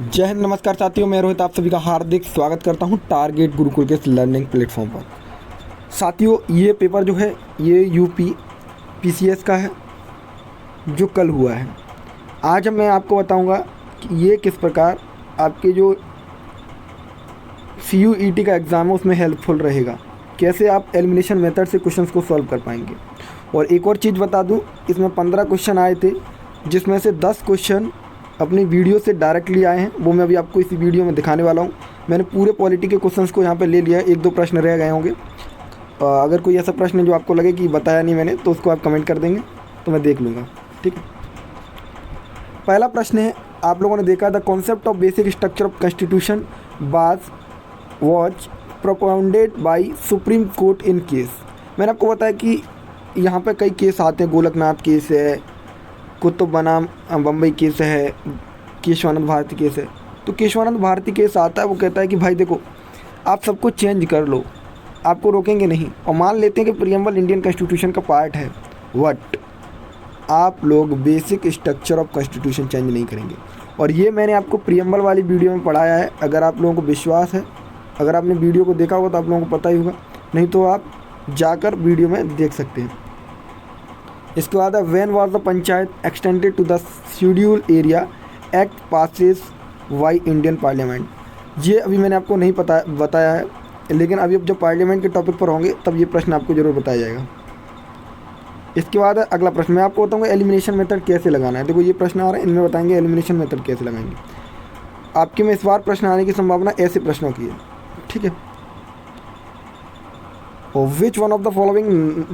जय हिंद, नमस्कार साथियों। मैं रोहित आप सभी का हार्दिक स्वागत करता हूं टारगेट गुरुकुल के इस लर्निंग प्लेटफॉर्म पर। साथियों, ये पेपर जो है ये यूपी पीसीएस का है जो कल हुआ है। आज मैं आपको बताऊंगा कि ये किस प्रकार आपके जो CUET का एग्ज़ाम है उसमें हेल्पफुल रहेगा, कैसे आप एलिमिनेशन मेथड से क्वेश्चंस को सॉल्व कर पाएंगे। और एक और चीज़ बता दूं, इसमें 15 क्वेश्चन आए थे जिसमें से 10 क्वेश्चन अपनी वीडियो से डायरेक्टली आए हैं, वो मैं अभी आपको इसी वीडियो में दिखाने वाला हूँ। मैंने पूरे पॉलिटी के क्वेश्चंस को यहाँ पे ले लिया है, 1-2 प्रश्न रह गए होंगे। अगर कोई ऐसा प्रश्न है जो आपको लगे कि बताया नहीं मैंने, तो उसको आप कमेंट कर देंगे तो मैं देख लूँगा, ठीक है। पहला प्रश्न है, आप लोगों ने देखा the concept of basic structure of constitution was propounded by supreme court in case. मैंने आपको बताया कि यहाँ पे कई केस आते हैं, गोलकनाथ केस है, कुतुब बनाम बम्बई केस है, केशवानंद भारती केस है। तो केशवानंद भारती केस आता है, वो कहता है कि भाई देखो, आप सबको चेंज कर लो, आपको रोकेंगे नहीं। और मान लेते हैं कि प्रीएम्बल इंडियन कॉन्स्टिट्यूशन का पार्ट है, बट आप लोग basic structure of constitution change नहीं करेंगे। और ये मैंने आपको प्रीएम्बल वाली वीडियो में पढ़ाया है। अगर आप लोगों को विश्वास है, अगर आपने वीडियो को देखा होगा तो आप लोगों को पता ही होगा, नहीं तो आप जाकर वीडियो में देख सकते हैं। इसके बाद when was the panchayat extended to the schedule area act passes by Indian parliament. ये अभी मैंने आपको नहीं बताया है, लेकिन अभी जब पार्लियामेंट के टॉपिक पर होंगे तब ये प्रश्न आपको ज़रूर बताया जाएगा। इसके बाद अगला प्रश्न मैं आपको बताऊंगा एलिमिनेशन मेथड कैसे लगाना है। देखो ये प्रश्न आ रहा है, इनमें बताएंगे एलिमिनेशन मेथड कैसे लगाएंगे। आपके में इस बार प्रश्न आने की संभावना ऐसे प्रश्नों की है, ठीक है। Which one of the following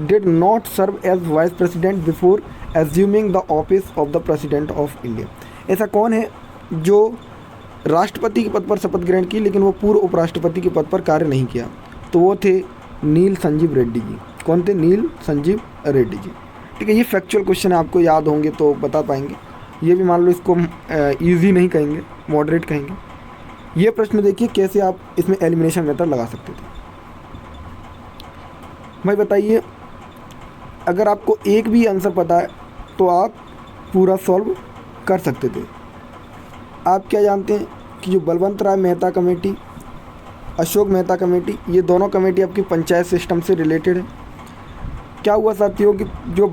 did not serve as vice president before assuming the office of the president of India? ऐसा कौन है जो राष्ट्रपति के पद पर शपथ ग्रहण की लेकिन वो पूर्व उपराष्ट्रपति के पद पर कार्य नहीं किया? तो वो थे नील संजीव रेड्डी जी। कौन थे? नील संजीव रेड्डी जी, ठीक है। ये फैक्चुअल क्वेश्चन है, आपको याद होंगे तो बता पाएंगे। ये भी मान लो इसको हम ईजी नहीं कहेंगे, मॉडरेट कहेंगे। ये प्रश्न देखिए कैसे आप इसमें एलिमिनेशन मेथड लगा सकते थे। भाई बताइए, अगर आपको एक भी आंसर पता है तो आप पूरा सॉल्व कर सकते थे। आप क्या जानते हैं कि जो बलवंत राय मेहता कमेटी, अशोक मेहता कमेटी, ये दोनों कमेटी आपकी पंचायत सिस्टम से रिलेटेड है। क्या हुआ साथियों कि जो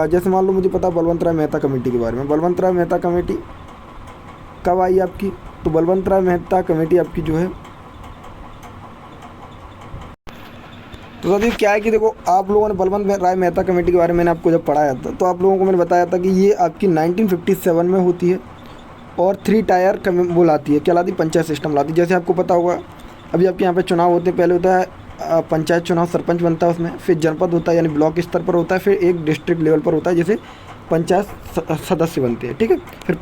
जैसे मान लो मुझे पता बलवंत राय मेहता कमेटी के बारे में। बलवंत राय मेहता कमेटी कब आई आपकी? तो बलवंत राय मेहता कमेटी आपकी जो है, तो साथियों क्या है कि देखो, आप लोगों ने बलवंत राय मेहता कमेटी के बारे में मैंने आपको जब पढ़ाया था तो आप लोगों को मैंने बताया था कि ये आपकी 1957 में होती है और 3 टायर वो लाती है। क्या लाती? पंचायत सिस्टम लाती है। जैसे आपको पता होगा अभी आपके यहाँ पे चुनाव होते हैं, पहले होता है पंचायत चुनाव, सरपंच बनता है उसमें, फिर जनपद होता है यानी ब्लॉक स्तर पर होता है, फिर एक डिस्ट्रिक्ट लेवल पर होता है जैसे पंचायत सदस्य बनते हैं, ठीक है। फिर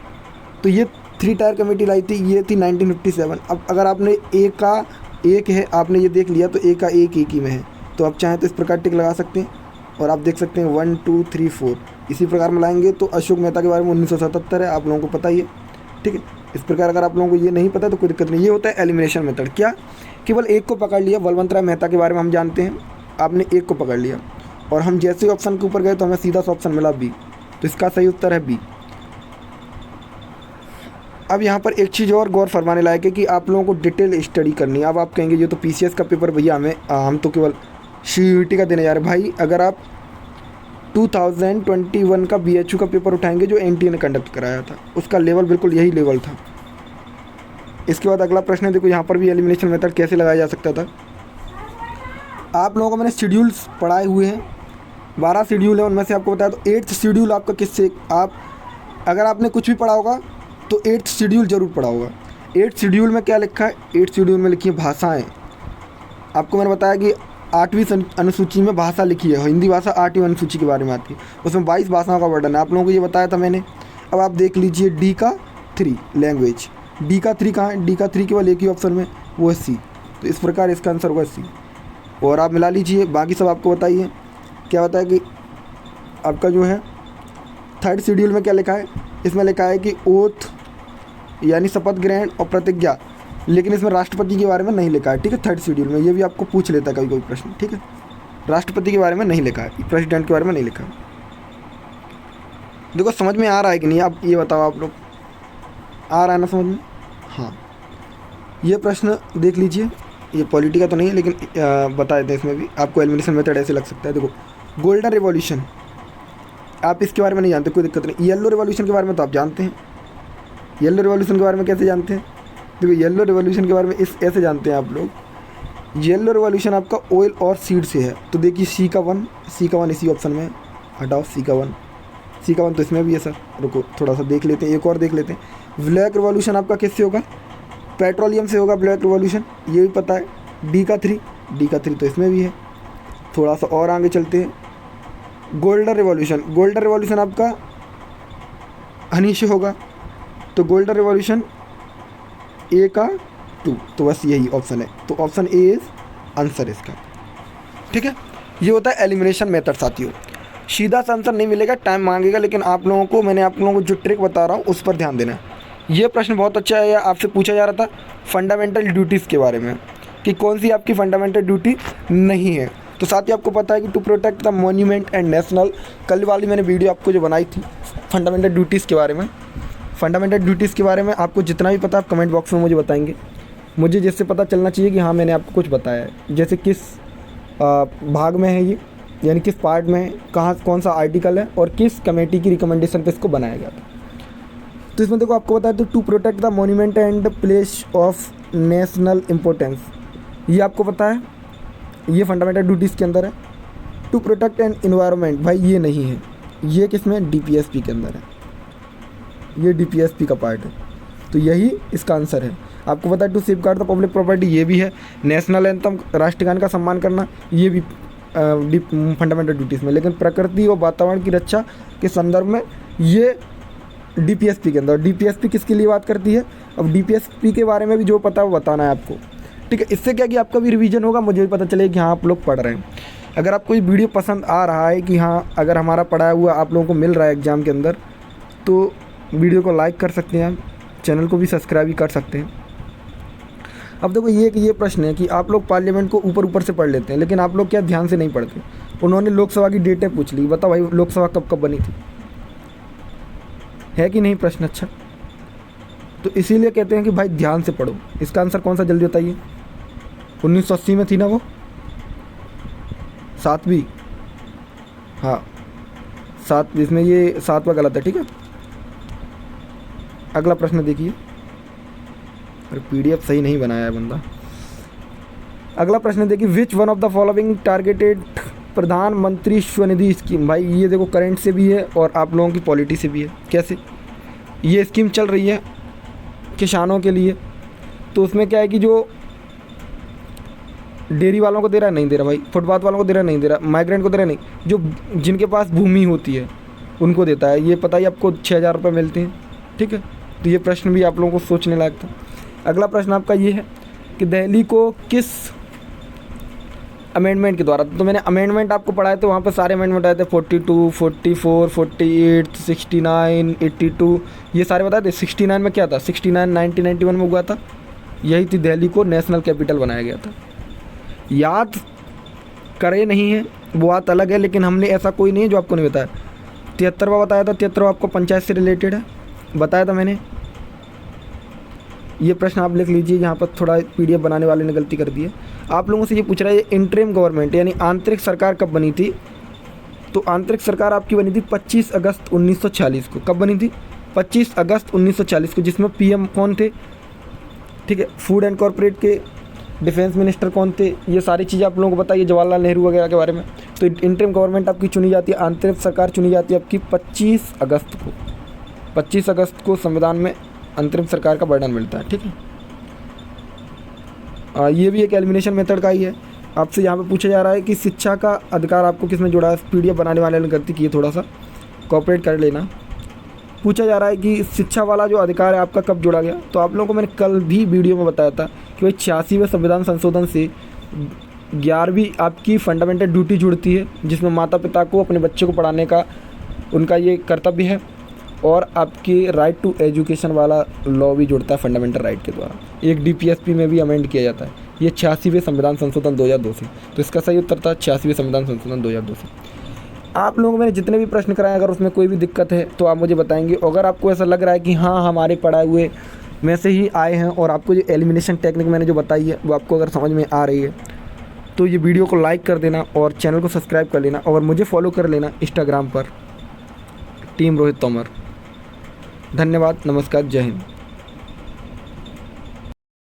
तो ये 3 टायर कमेटी लाई थी, ये थी 1957। अब अगर आपने एक का एक है, आपने ये देख लिया तो एक का एक ही में है, तो आप चाहें तो इस प्रकार टिक लगा सकते हैं। और आप देख सकते हैं 1 2 3 4 इसी प्रकार में लाएंगे। तो अशोक मेहता के बारे में 1977 है, आप लोगों को पता ही है, ठीक है। इस प्रकार अगर आप लोगों को ये नहीं पता तो कोई दिक्कत नहीं। ये होता है एलिमिनेशन मेथड। क्या? केवल एक को पकड़ लिया। बलवंत राय मेहता के बारे में हम जानते हैं, आपने एक को पकड़ लिया और हम जैसे ऑप्शन के ऊपर गए तो हमें सीधा सा ऑप्शन मिला बी, तो इसका सही उत्तर है बी। अब यहाँ पर एक चीज़ और गौर फरमाने लायक है कि आप लोगों को डिटेल स्टडी करनी है। अब आप कहेंगे ये तो पीसीएस का पेपर भैया, हम तो केवल CUET का देने जा रहे हैं। भाई अगर आप 2021 का BHU का पेपर उठाएंगे जो NTA ने कंडक्ट कराया था, उसका लेवल बिल्कुल यही लेवल था। इसके बाद अगला प्रश्न है, देखो यहाँ पर भी एलिमिनेशन मेथड कैसे लगाया जा सकता था। आप लोगों को मैंने शेड्यूल्स पढ़ाए हुए हैं, 12 शेड्यूल है, उनमें से आपको बताया। तो 8th शेड्यूल आपका किससे, आप अगर आपने कुछ भी पढ़ा होगा तो 8th शेड्यूल जरूर पढ़ा होगा। 8th शेड्यूल में क्या लिखा है? 8th शेड्यूल में लिखी है भाषाएँ। आपको मैंने बताया कि 8वीं अनुसूची में भाषा लिखी है, हिंदी भाषा 8वीं अनुसूची के बारे में आती है, उसमें 22 भाषाओं का वर्णन है। आप लोगों को ये बताया था मैंने। अब आप देख लीजिए D का 3 लैंग्वेज, D का 3 कहाँ है? D का 3 केवल एक ही ऑप्शन में, वो है C। तो इस प्रकार इसका आंसर होगा C। और आप मिला लीजिए, बाकी सब आपको बताइए। क्या बताया कि आपका जो है 3rd शेड्यूल में क्या लिखा है? इसमें लिखा है कि ओथ यानी शपथ ग्रहण और प्रतिज्ञा, लेकिन इसमें राष्ट्रपति के बारे में नहीं लिखा है, ठीक है। 3rd शेड्यूल में ये भी आपको पूछ लेता है कभी कोई प्रश्न, ठीक है। राष्ट्रपति के बारे में नहीं लिखा है, प्रेसिडेंट के बारे में नहीं लिखा है। देखो समझ में आ रहा है कि नहीं, आप ये बताओ, आप लोग आ रहा है ना समझ में? हाँ, ये प्रश्न देख लीजिए, ये पॉलिटी का तो नहीं है लेकिन बता देते हैं, इसमें भी आपको एलिमिनेशन मेथड ऐसे लग सकता है। देखो, गोल्डन रिवॉल्यूशन, आप इसके बारे में नहीं जानते, कोई दिक्कत नहीं। येलो रिवॉल्यूशन के बारे में तो आप जानते हैं। येलो रिवॉल्यूशन के बारे में कैसे जानते हैं? देखो, येलो रिवॉल्यूशन के बारे में ऐसे जानते हैं आप लोग। येलो रिवॉल्यूशन आपका ऑयल और सीड से है। तो देखिए सी का वन इसी ऑप्शन में हटाओ, सी का वन तो इसमें भी है सर। रुको थोड़ा सा देख लेते हैं, एक और देख लेते हैं। ब्लैक रिवॉल्यूशन आपका किससे होगा? पेट्रोलियम से होगा ब्लैक रिवॉल्यूशन, ये भी पता है। डी का थ्री तो इसमें भी है। थोड़ा सा और आगे चलते हैं। गोल्डन रिवॉल्यूशन आपका हनी से होगा, तो गोल्डन रिवॉल्यूशन ए का 2, तो बस यही ऑप्शन है। तो ऑप्शन ए इज आंसर इसका, ठीक है। ये होता है एलिमिनेशन मेथड साथियों। सीधा सा आंसर नहीं मिलेगा, टाइम मांगेगा, लेकिन मैंने आप लोगों को जो ट्रिक बता रहा हूँ उस पर ध्यान देना है। ये प्रश्न बहुत अच्छा है, आपसे पूछा जा रहा था फंडामेंटल ड्यूटीज़ के बारे में कि कौन सी आपकी फंडामेंटल ड्यूटी नहीं है। तो साथ ही आपको पता है कि to protect the monument and national, कल वाली मैंने वीडियो आपको जो बनाई थी फंडामेंटल ड्यूटीज़ के बारे में आपको जितना भी पता आप कमेंट बॉक्स में मुझे बताएंगे। मुझे जिससे पता चलना चाहिए कि हाँ मैंने आपको कुछ बताया है, जैसे किस भाग में है ये, यानी किस पार्ट में है, कौन सा आर्टिकल है और किस कमेटी की रिकमेंडेशन पे इसको बनाया गया था। तो इसमें देखो आपको बताया, तो to protect the monument and place of national importance, ये आपको पता है, ये फंडामेंटल ड्यूटीज़ के अंदर है। टू प्रोटेक्ट एंड इन्वायरमेंट, भाई ये नहीं है, ये किसमें? डीपीएसपी के अंदर है, ये डीपीएसपी का पार्ट है, तो यही इसका आंसर है। आपको पता है to safeguard the public property, ये भी है। नेशनल एंथम, राष्ट्रगान का सम्मान करना, ये भी फंडामेंटल ड्यूटीज़ में। लेकिन प्रकृति और वातावरण की रक्षा के संदर्भ में ये डीपीएसपी के अंदर। डीपीएसपी किसके लिए बात करती है? अब डीपीएसपी के बारे में भी जो पता है वो बताना है आपको, ठीक है। इससे क्या कि आपका भी रिवीजन होगा, मुझे भी पता चलेगा कि हाँ आप लोग पढ़ रहे हैं। अगर आपको ये वीडियो पसंद आ रहा है कि हाँ अगर हमारा पढ़ाया हुआ आप लोगों को मिल रहा है एग्ज़ाम के अंदर, तो वीडियो को लाइक कर सकते हैं, चैनल को भी सब्सक्राइब भी कर सकते हैं। अब देखो ये प्रश्न है कि आप लोग पार्लियामेंट को ऊपर से पढ़ लेते हैं, लेकिन आप लोग क्या ध्यान से नहीं पढ़ते। उन्होंने लोकसभा की डेटें पूछ ली, बताओ भाई लोकसभा कब बनी थी, है कि नहीं प्रश्न? अच्छा, तो इसीलिए कहते हैं कि भाई ध्यान से पढ़ो। इसका आंसर कौन सा जल्दी बताइए? 1980 में थी ना वो, 7वीं, हाँ 7, इसमें ये 7वां गलत है, ठीक है। अगला प्रश्न देखिए, अरे पीडीएफ सही नहीं बनाया है बंदा। अगला प्रश्न देखिए, which one of the following targeted प्रधानमंत्री स्वनिधि स्कीम, भाई ये देखो करंट से भी है और आप लोगों की पॉलिटी से भी है। कैसे? ये स्कीम चल रही है किसानों के लिए, तो उसमें क्या है कि जो डेयरी वालों को दे रहा है नहीं दे रहा, भाई फुटपाथ वालों को दे रहा है नहीं दे रहा, माइग्रेंट को दे रहा नहीं, जो जिनके पास भूमि होती है उनको देता है। ये पता ही आपको 6,000 रुपये मिलते हैं, ठीक है। तो ये प्रश्न भी आप लोगों को सोचने लायक था। अगला प्रश्न आपका ये है कि दिल्ली को किस अमेंडमेंट के द्वारा, तो मैंने अमेंडमेंट आपको पढ़ाए थे, वहाँ पर सारे अमेंडमेंट आए थे, 42, 44, 48, 69, 82, ये सारे बताए थे। 69 में क्या था? 69 1991 में हुआ था, यही थी दिल्ली को नेशनल कैपिटल बनाया गया था। याद करे नहीं है वो बात अलग है, लेकिन हमने ऐसा कोई नहीं है जो आपको नहीं बताया। 73वां बताया था, 73वां आपको पंचायत से रिलेटेड है, बताया था मैंने। ये प्रश्न आप लिख लीजिए, यहाँ पर थोड़ा पीडीएफ बनाने वाले ने गलती कर दी है। आप लोगों से ये पूछ रहा है इंटरिम गवर्नमेंट यानी आंतरिक सरकार कब बनी थी? तो आंतरिक सरकार आपकी बनी थी 25 अगस्त 1946 को। कब बनी थी? 25 अगस्त 1940 को, जिसमें पीएम कौन थे? ठीक है, फूड एंड कॉर्पोरेट के डिफेंस मिनिस्टर कौन थे? ये सारी चीज़ें आप लोगों को बताइए, जवाहरलाल नेहरू वगैरह के बारे में। तो इंटरिम गवर्नमेंट आपकी चुनी जाती है, आंतरिक सरकार चुनी जाती है आपकी 25 अगस्त को। 25 अगस्त को संविधान में अंतरिम सरकार का वर्णन मिलता है, ठीक है। ये भी एक एलिमिनेशन मेथड का ही है। आपसे यहाँ पे पूछा जा रहा है कि शिक्षा का अधिकार आपको किसने जोड़ा है? पीडीएफ बनाने वाले ने गलती की है, थोड़ा सा कॉपरेट कर लेना। पूछा जा रहा है कि शिक्षा वाला जो अधिकार है आपका कब जोड़ा गया? तो आप लोगों को मैंने कल भी वीडियो में बताया था कि भाई 86वें संविधान संशोधन से 11वीं आपकी फंडामेंटल ड्यूटी जुड़ती है, जिसमें माता पिता को अपने बच्चे को पढ़ाने का उनका ये कर्तव्य है, और आपकी राइट टू एजुकेशन वाला लॉ भी जुड़ता है फंडामेंटल राइट के द्वारा। एक डीपीएसपी में भी अमेंड किया जाता है, ये 86वें संविधान संशोधन 2002 से। तो इसका सही उत्तर था 86वें संविधान संशोधन 2002 से। आप लोगों को मैंने जितने भी प्रश्न कराए, अगर उसमें कोई भी दिक्कत है तो आप मुझे बताएंगे। अगर आपको ऐसा लग रहा है कि हाँ हमारे पढ़ाए हुए में से ही आए हैं और आपको जो एलिमिनेशन टेक्निक मैंने जो बताई है वो आपको अगर समझ में आ रही है तो ये वीडियो को लाइक कर देना और चैनल को सब्सक्राइब कर लेना और मुझे फॉलो कर लेना इंस्टाग्राम पर टीम रोहित तोमर। धन्यवाद, नमस्कार, जय हिंद।